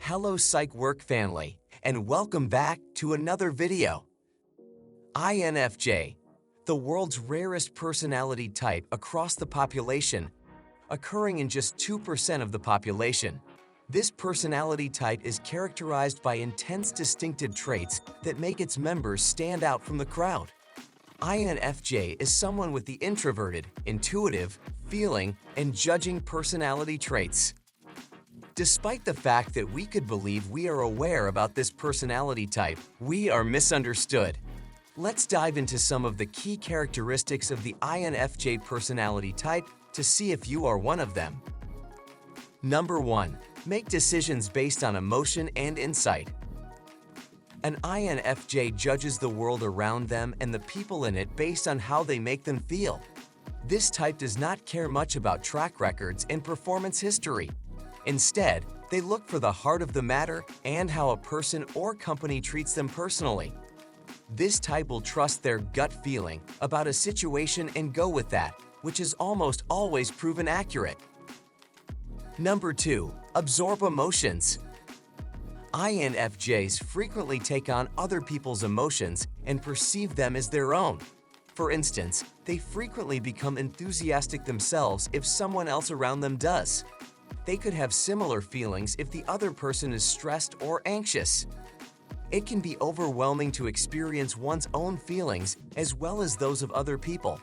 Hello PsychWork family, and welcome back to another video. INFJ, the world's rarest personality type across the population, occurring in just 2% of the population. This personality type is characterized by intense distinctive traits that make its members stand out from the crowd. INFJ is someone with the introverted, intuitive, feeling, and judging personality traits. Despite the fact that we could believe we are aware about this personality type, we are misunderstood. Let's dive into some of the key characteristics of the INFJ personality type to see if you are one of them. Number 1. Make decisions based on emotion and insight. An INFJ judges the world around them and the people in it based on how they make them feel. This type does not care much about track records and performance history. Instead, they look for the heart of the matter and how a person or company treats them personally. This type will trust their gut feeling about a situation and go with that, which is almost always proven accurate. Number 2. Absorb emotions. INFJs frequently take on other people's emotions and perceive them as their own. For instance, they frequently become enthusiastic themselves if someone else around them does. They could have similar feelings if the other person is stressed or anxious. It can be overwhelming to experience one's own feelings as well as those of other people,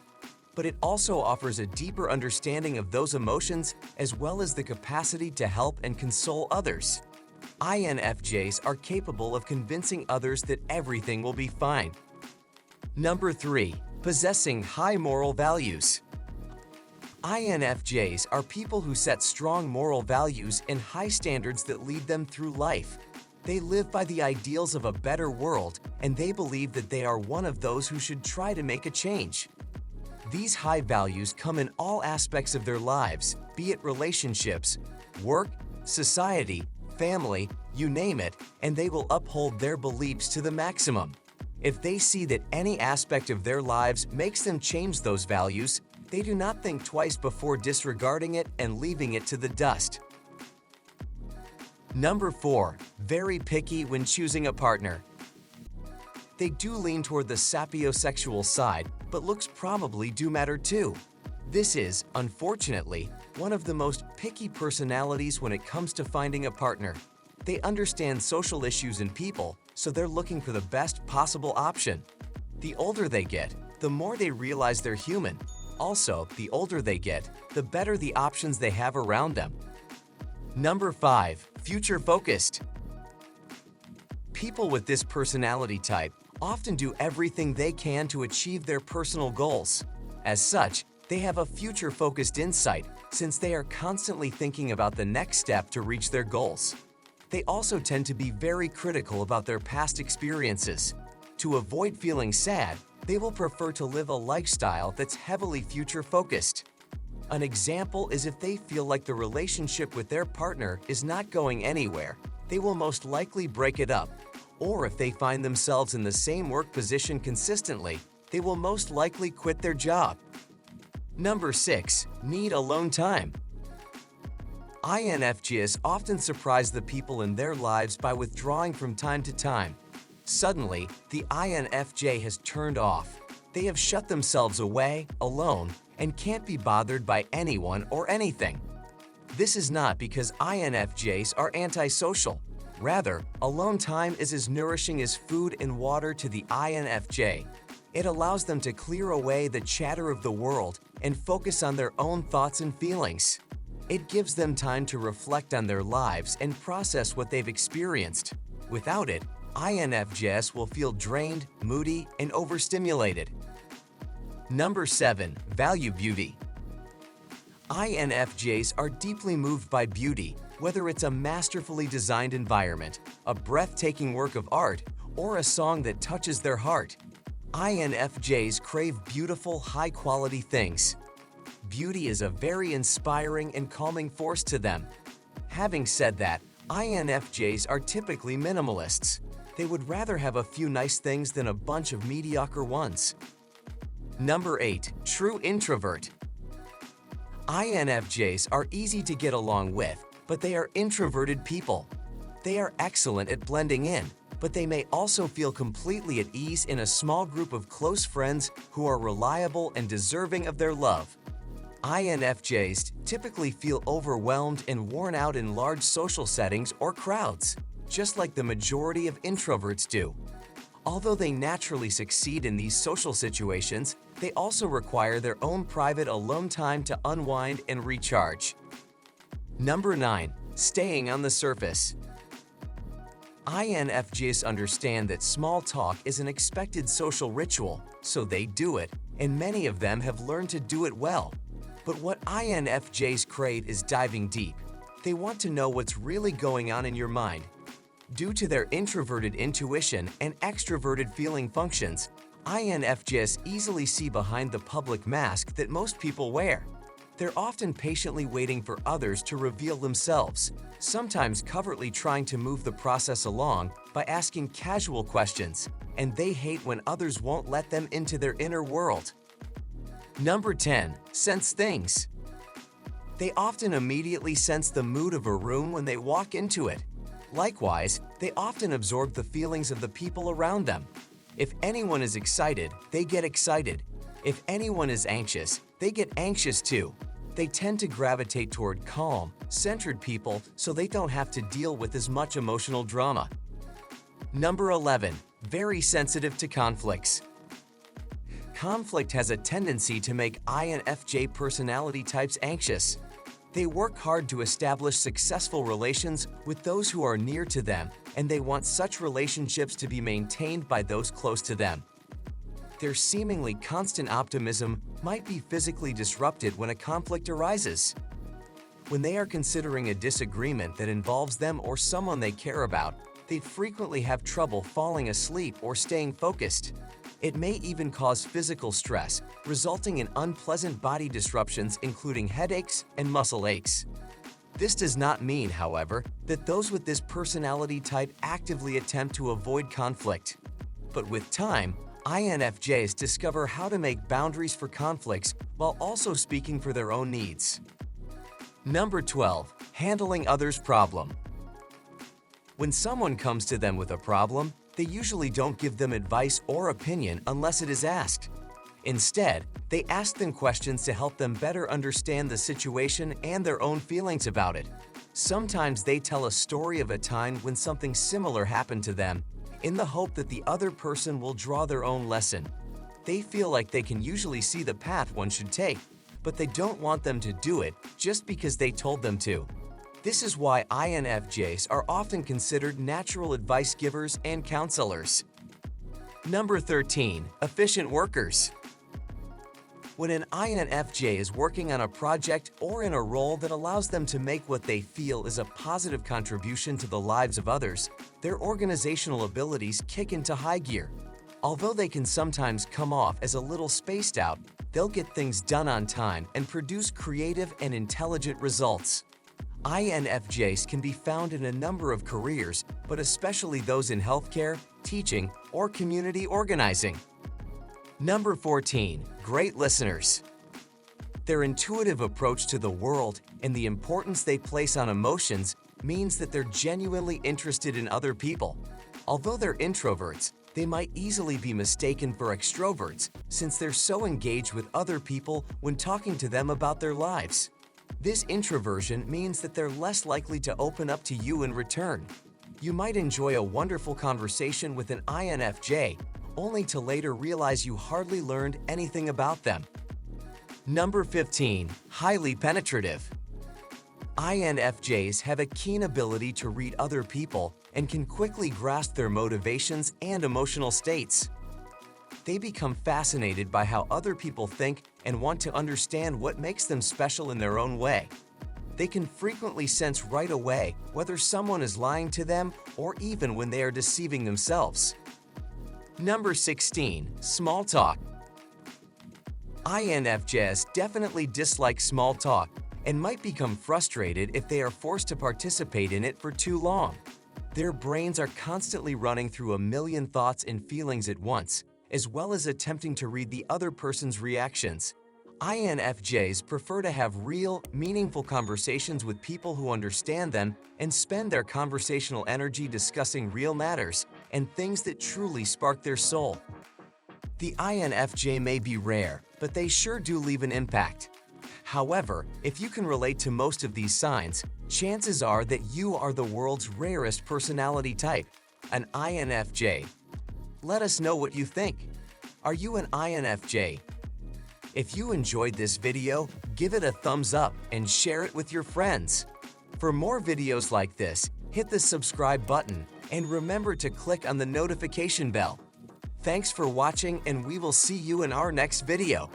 but it also offers a deeper understanding of those emotions as well as the capacity to help and console others. INFJs are capable of convincing others that everything will be fine. Number 3. Possessing high moral values. INFJs are people who set strong moral values and high standards that lead them through life. They live by the ideals of a better world, and they believe that they are one of those who should try to make a change. These high values come in all aspects of their lives, be it relationships, work, society, family, you name it, and they will uphold their beliefs to the maximum. If they see that any aspect of their lives makes them change those values, they do not think twice before disregarding it and leaving it to the dust. Number 4. Very picky when choosing a partner. They do lean toward the sapiosexual side, but looks probably do matter too. This is, unfortunately, one of the most picky personalities when it comes to finding a partner. They understand social issues and people, so they're looking for the best possible option. The older they get, the more they realize they're human. Also, the older they get, the better the options they have around them. Number 5. Future-focused. People with this personality type often do everything they can to achieve their personal goals. As such, they have a future-focused insight since they are constantly thinking about the next step to reach their goals. They also tend to be very critical about their past experiences. To avoid feeling sad, they will prefer to live a lifestyle that's heavily future-focused. An example is if they feel like the relationship with their partner is not going anywhere, they will most likely break it up. Or if they find themselves in the same work position consistently, they will most likely quit their job. Number 6. Need alone time. INFJs often surprise the people in their lives by withdrawing from time to time. Suddenly, the INFJ has turned off. They have shut themselves away, alone, and can't be bothered by anyone or anything. This is not because INFJs are antisocial. Rather, alone time is as nourishing as food and water to the INFJ. It allows them to clear away the chatter of the world and focus on their own thoughts and feelings. It gives them time to reflect on their lives and process what they've experienced. Without it, INFJs will feel drained, moody, and overstimulated. Number 7. Value beauty. INFJs are deeply moved by beauty, whether it's a masterfully designed environment, a breathtaking work of art, or a song that touches their heart. INFJs crave beautiful, high-quality things. Beauty is a very inspiring and calming force to them. Having said that, INFJs are typically minimalists. They would rather have a few nice things than a bunch of mediocre ones. Number 8. True introvert. INFJs are easy to get along with, but they are introverted people. They are excellent at blending in, but they may also feel completely at ease in a small group of close friends who are reliable and deserving of their love. INFJs typically feel overwhelmed and worn out in large social settings or crowds, just like the majority of introverts do. Although they naturally succeed in these social situations, they also require their own private alone time to unwind and recharge. Number 9. Staying on the surface. INFJs understand that small talk is an expected social ritual, so they do it, and many of them have learned to do it well. But what INFJs crave is diving deep. They want to know what's really going on in your mind. Due to their introverted intuition and extroverted feeling functions, INFJs easily see behind the public mask that most people wear. They're often patiently waiting for others to reveal themselves, sometimes covertly trying to move the process along by asking casual questions, and they hate when others won't let them into their inner world. Number 10. Sense things. They often immediately sense the mood of a room when they walk into it. Likewise, they often absorb the feelings of the people around them. If anyone is excited, they get excited. If anyone is anxious, they get anxious too. They tend to gravitate toward calm, centered people so they don't have to deal with as much emotional drama. Number 11. Very sensitive to conflicts. Conflict has a tendency to make INFJ personality types anxious. They work hard to establish successful relations with those who are near to them, and they want such relationships to be maintained by those close to them. Their seemingly constant optimism might be physically disrupted when a conflict arises. When they are considering a disagreement that involves them or someone they care about, they frequently have trouble falling asleep or staying focused. It may even cause physical stress, resulting in unpleasant body disruptions including headaches and muscle aches. This does not mean, however, that those with this personality type actively attempt to avoid conflict. But with time, INFJs discover how to make boundaries for conflicts while also speaking for their own needs. Number 12. Handling others' problem. When someone comes to them with a problem, they usually don't give them advice or opinion unless it is asked. Instead, they ask them questions to help them better understand the situation and their own feelings about it. Sometimes they tell a story of a time when something similar happened to them, in the hope that the other person will draw their own lesson. They feel like they can usually see the path one should take, but they don't want them to do it just because they told them to. This is why INFJs are often considered natural advice givers and counselors. Number 13. Efficient workers. When an INFJ is working on a project or in a role that allows them to make what they feel is a positive contribution to the lives of others, their organizational abilities kick into high gear. Although they can sometimes come off as a little spaced out, they'll get things done on time and produce creative and intelligent results. INFJs can be found in a number of careers, but especially those in healthcare, teaching, or community organizing. Number 14. Great listeners. Their intuitive approach to the world and the importance they place on emotions means that they're genuinely interested in other people. Although they're introverts, they might easily be mistaken for extroverts since they're so engaged with other people when talking to them about their lives. This introversion means that they're less likely to open up to you in return. You might enjoy a wonderful conversation with an INFJ, only to later realize you hardly learned anything about them. Number 15. Highly penetrative. INFJs have a keen ability to read other people and can quickly grasp their motivations and emotional states. They become fascinated by how other people think and want to understand what makes them special in their own way. They can frequently sense right away whether someone is lying to them or even when they are deceiving themselves. Number 16. Small talk. INFJs definitely dislike small talk and might become frustrated if they are forced to participate in it for too long. Their brains are constantly running through a million thoughts and feelings at once, as well as attempting to read the other person's reactions. INFJs prefer to have real, meaningful conversations with people who understand them and spend their conversational energy discussing real matters and things that truly spark their soul. The INFJ may be rare, but they sure do leave an impact. However, if you can relate to most of these signs, chances are that you are the world's rarest personality type, an INFJ. Let us know what you think. Are you an INFJ? If you enjoyed this video, give it a thumbs up and share it with your friends. For more videos like this, hit the subscribe button and remember to click on the notification bell. Thanks for watching, and we will see you in our next video.